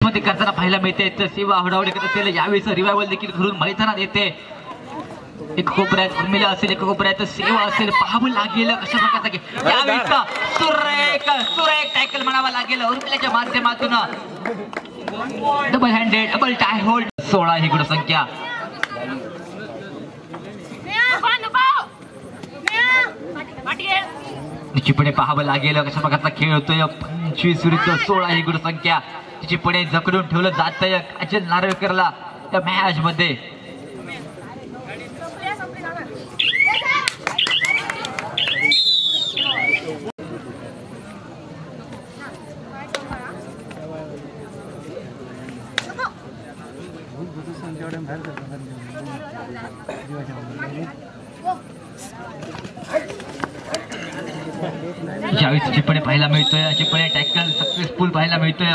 मध्ये करताना पाहायला मिळते. तर सेवा हडावडी करत असेल, यावेळेस रिवायवल देखील घरून मैदानात येते. एक कोपऱ्यात उर्मिला असेल, एक कोपऱ्यात सेवा असेल, पाहावं लागेल कशा प्रकारचा यावेळेस सुरेख टॅकल म्हणावा लागेल उर्मिलाच्या माध्यमातून. Double handed double tie hold. 16 ही गुणसंख्या. निश्चितपणे पाहावं लागेल कशा प्रकारचा खेळ होतोय. 25 विरुद्ध 16 ही गुणसंख्या. निश्चितपणे जकडून ठेवलं जातंय अजय नार्वेकरला त्या मॅच मध्ये. यावेळी चिपणे पाहायला मिळतोय. चिपणे टॅकल सक्सेसफुल पाहायला मिळतोय.